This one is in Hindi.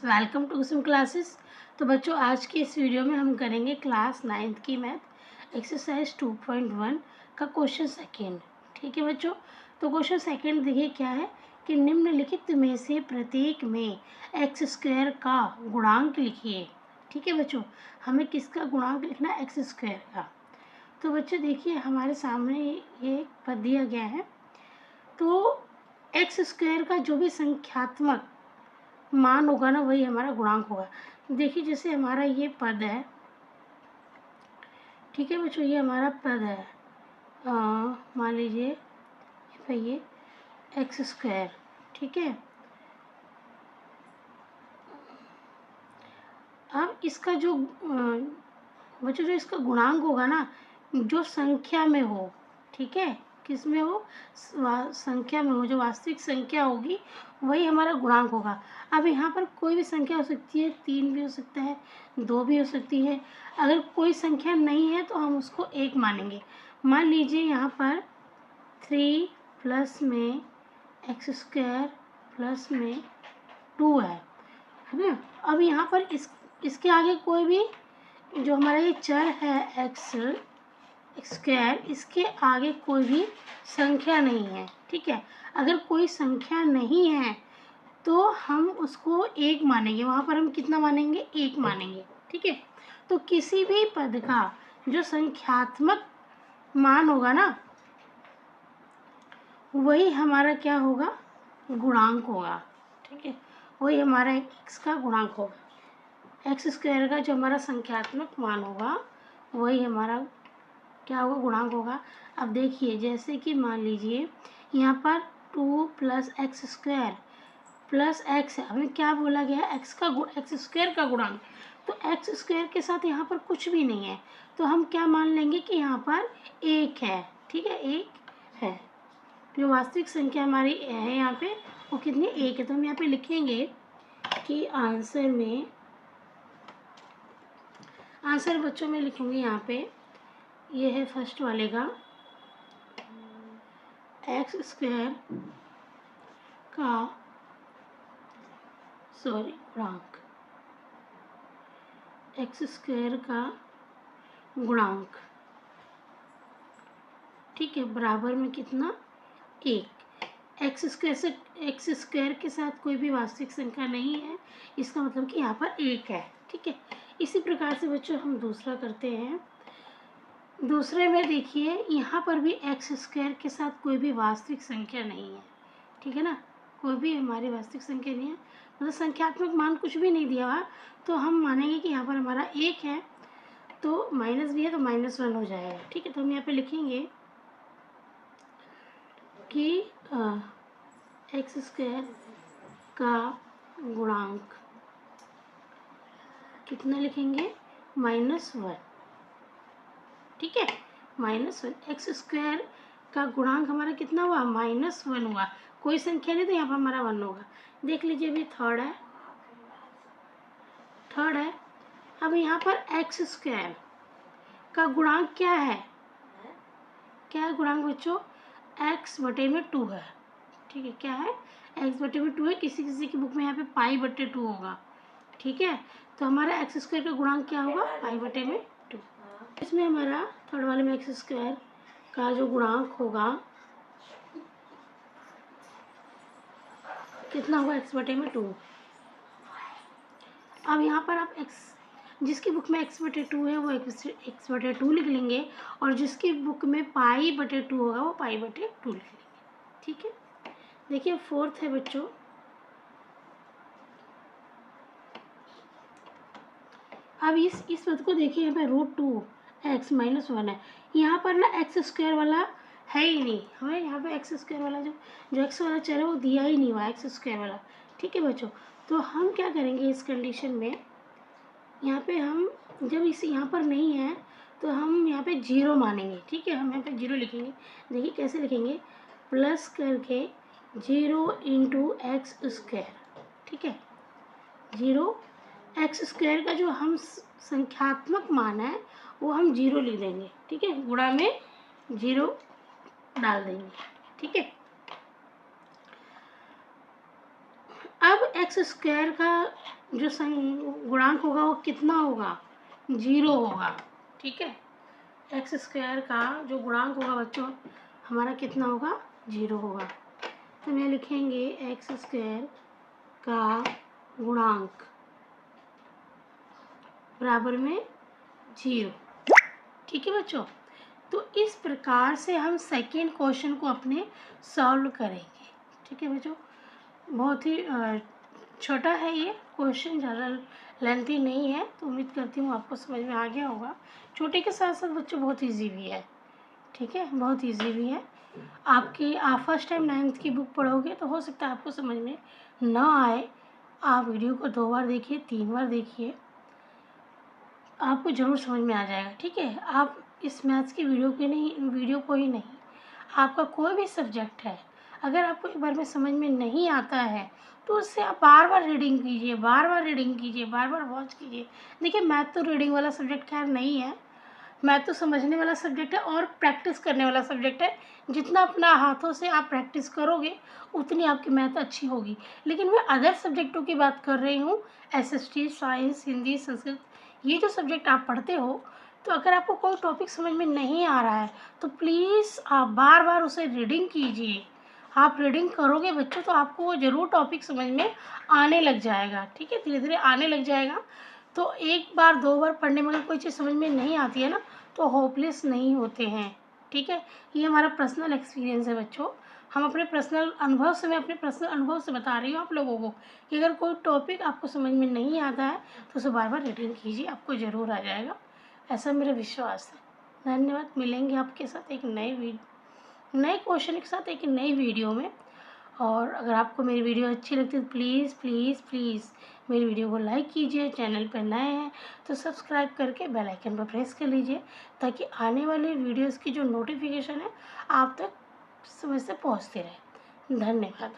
Welcome to Kusum classes. तो बच्चों, आज की इस वीडियो में हम करेंगे क्लास 9th की मैथ एक्सरसाइज 2.1 का क्वेश्चन सेकेंड। ठीक है बच्चों, तो क्वेश्चन सेकेंड देखिए क्या है कि निम्नलिखित में से प्रत्येक में एक्स स्क्वायर का गुणांक लिखिए। ठीक है बच्चों, हमें किसका गुणांक लिखना है? एक्स स्क्वायर का। तो बच्चों देखिए, हमारे सामने ये पद दिया गया है। तो एक्स स्क्वायर का जो भी संख्यात्मक मान होगा ना, वही हमारा गुणांक होगा। देखिए जैसे हमारा ये पद है, ठीक है बच्चों, ये हमारा पद है, मान लीजिए ये एक्स स्क्वायर। ठीक है, अब इसका जो बच्चों जो इसका गुणांक होगा ना, जो संख्या में हो, ठीक है, किस में हो? संख्या में हो, जो वास्तविक संख्या होगी वही हमारा गुणांक होगा। अब यहाँ पर कोई भी संख्या हो सकती है, 3 भी हो सकता है, 2 भी हो सकती है। अगर कोई संख्या नहीं है तो हम उसको 1 मानेंगे। मान लीजिए यहाँ पर 3 प्लस में एक्स स्क्वायर प्लस में 2 है ना। अब यहाँ पर इसके आगे कोई भी जो हमारा ये चर है एक्स स्क्वायर, इसके आगे कोई भी संख्या नहीं है। ठीक है, अगर कोई संख्या नहीं है तो हम उसको 1 मानेंगे। वहाँ पर हम कितना मानेंगे? 1 मानेंगे। ठीक है, तो किसी भी पद का जो संख्यात्मक मान होगा ना, वही हमारा क्या होगा? गुणांक होगा। ठीक है, वही हमारा एक्स का गुणांक होगा। एक्स स्क्वायर का जो हमारा संख्यात्मक मान होगा वही हमारा क्या होगा? गुणांक होगा। अब देखिए जैसे कि मान लीजिए यहाँ पर 2 plus x square plus x है, हमें क्या बोला गया है? एक्स स्क्वायर का गुणांक। तो एक्स स्क्वायर के साथ यहाँ पर कुछ भी नहीं है, तो हम क्या मान लेंगे कि यहाँ पर 1 है। ठीक है, 1 है, जो वास्तविक संख्या हमारी है यहाँ पे वो कितनी? 1 है। तो हम यहाँ पे लिखेंगे कि आंसर बच्चों में लिखूंगी यहाँ पे, ये है फर्स्ट वाले का एक्स स्क्वायर का गुणांक, एक्स स्क्वायर का गुणांक। ठीक है, बराबर में कितना? 1। एक्स स्क्वायर के साथ कोई भी वास्तविक संख्या नहीं है, इसका मतलब कि यहाँ पर 1 है। ठीक है, इसी प्रकार से बच्चों हम दूसरा करते हैं। दूसरे में देखिए यहाँ पर भी एक्स स्क्वायर के साथ कोई भी वास्तविक संख्या नहीं है। ठीक है ना, कोई भी हमारी वास्तविक संख्या नहीं है, मतलब संख्यात्मक मान कुछ भी नहीं दिया हुआ, तो हम मानेंगे कि यहाँ पर हमारा 1 है, तो माइनस भी है तो -1 हो जाएगा। ठीक है, तो हम यहाँ पे लिखेंगे कि एक्स स्क्वायर का गुणांक कितना लिखेंगे? -1। ठीक है, -1। एक्स स्क्वायर का गुणांक हमारा कितना हुआ? -1 हुआ। कोई संख्या नहीं तो यहाँ पर हमारा 1 होगा। देख लीजिए अभी थर्ड है। अब यहाँ पर एक्स स्क्वायर का गुणांक क्या है? क्या है गुणांक बच्चों? x बटे में 2 है। ठीक है, क्या है? x बटे में 2 है। किसी किसी की बुक में यहाँ पे पाई बटे 2 होगा। ठीक है, तो हमारा एक्स स्क्वायर का गुणांक क्या होगा? पाई बटे में 2। इसमें हमारा थर्ड वाले में एक्स स्क्वायर का जो गुणांक होगा कितना होगा? x बटे में 2। अब यहाँ पर आप जिसकी बुक में x बटे 2 है वो x बटे 2 लिख लेंगे, और जिसकी बुक में पाई बटे 2 होगा वो पाई बटे 2 लिख लेंगे। ठीक है, देखिए फोर्थ है बच्चों, अब इस पद को देखिए, यहाँ पे √2x - 1 है। यहाँ पर ना एक्स स्क्वायर वाला है ही नहीं, हमें यहाँ पे एक्स स्क्वायर वाला जो एक्स वाला चर है वो दिया ही नहीं हुआ, एक्स स्क्वायर वाला। ठीक है बच्चों, तो हम क्या करेंगे इस कंडीशन में, यहाँ पे हम जब यहाँ पर नहीं है तो हम यहाँ पे 0 मानेंगे। ठीक है, हम यहाँ पे 0 लिखेंगे। देखिए कैसे लिखेंगे? प्लस करके 0 × एक्स स्क्वायर। ठीक है, 0 एक्स स्क्वायर का जो हम संख्यात्मक मान है वो हम 0 लिख देंगे। ठीक है, गुणा में 0 डाल देंगे। ठीक ठीक है। अब एक्स स्क्वायर का जो गुणांक होगा वो कितना होगा, 0 होगा, ठीक है। एक्स स्क्वायर का जो गुणांक होगा बच्चों हमारा कितना होगा, 0 होगा। तो मैं लिखेंगे एक्स स्क्वायर का गुणांक बराबर में 0, ठीक है बच्चों। तो इस प्रकार से हम सेकेंड क्वेश्चन को अपने सॉल्व करेंगे, ठीक है बच्चों। बहुत ही छोटा है ये क्वेश्चन, ज़्यादा लेंथी नहीं है, तो उम्मीद करती हूँ आपको समझ में आ गया होगा। छोटे के साथ साथ बच्चों बहुत इजी भी है, ठीक है, बहुत इजी भी है। आप फर्स्ट टाइम 9th की बुक पढ़ोगे तो हो सकता है आपको समझ में ना आए। आप वीडियो को 2 बार देखिए, 3 बार देखिए, आपको ज़रूर समझ में आ जाएगा, ठीक है। आप इस मैथ्स की वीडियो को ही नहीं, आपका कोई भी सब्जेक्ट है, अगर आपको एक बार में समझ में नहीं आता है तो उससे आप बार बार रीडिंग कीजिए, बार बार रीडिंग कीजिए, बार बार वॉच कीजिए। देखिए मैथ तो रीडिंग वाला सब्जेक्ट खैर नहीं है, मैथ तो समझने वाला सब्जेक्ट है और प्रैक्टिस करने वाला सब्जेक्ट है। जितना अपना हाथों से आप प्रैक्टिस करोगे उतनी आपकी मैथ अच्छी होगी। लेकिन मैं अदर सब्जेक्टों की बात कर रही हूँ, SST, साइंस, हिंदी, संस्कृत, ये जो सब्जेक्ट आप पढ़ते हो, तो अगर आपको कोई टॉपिक समझ में नहीं आ रहा है तो प्लीज़ आप बार बार उसे रीडिंग कीजिए। आप रीडिंग करोगे बच्चों तो आपको वो ज़रूर टॉपिक समझ में आने लग जाएगा, ठीक है, धीरे धीरे आने लग जाएगा। तो एक बार 2 बार पढ़ने में अगर कोई चीज़ समझ में नहीं आती है ना तो होपलेस नहीं होते हैं, ठीक है। ये हमारा पर्सनल एक्सपीरियंस है बच्चों। हम अपने पर्सनल अनुभव से, मैं अपने पर्सनल अनुभव से बता रही हूँ आप लोगों को कि अगर कोई टॉपिक आपको समझ में नहीं आता है तो उसे बार बार रीडिंग कीजिए, आपको ज़रूर आ जाएगा, ऐसा मेरा विश्वास है। धन्यवाद। मिलेंगे आपके साथ एक नए क्वेश्चन के साथ एक नई वीडियो में। और अगर आपको मेरी वीडियो अच्छी लगती है तो प्लीज़ प्लीज़ प्लीज़ मेरी वीडियो को लाइक कीजिए। चैनल पर नए हैं तो सब्सक्राइब करके बेल आइकन पर प्रेस कर लीजिए ताकि आने वाली वीडियोस की जो नोटिफिकेशन है आप तक समय से पहुंचती रहे। धन्यवाद।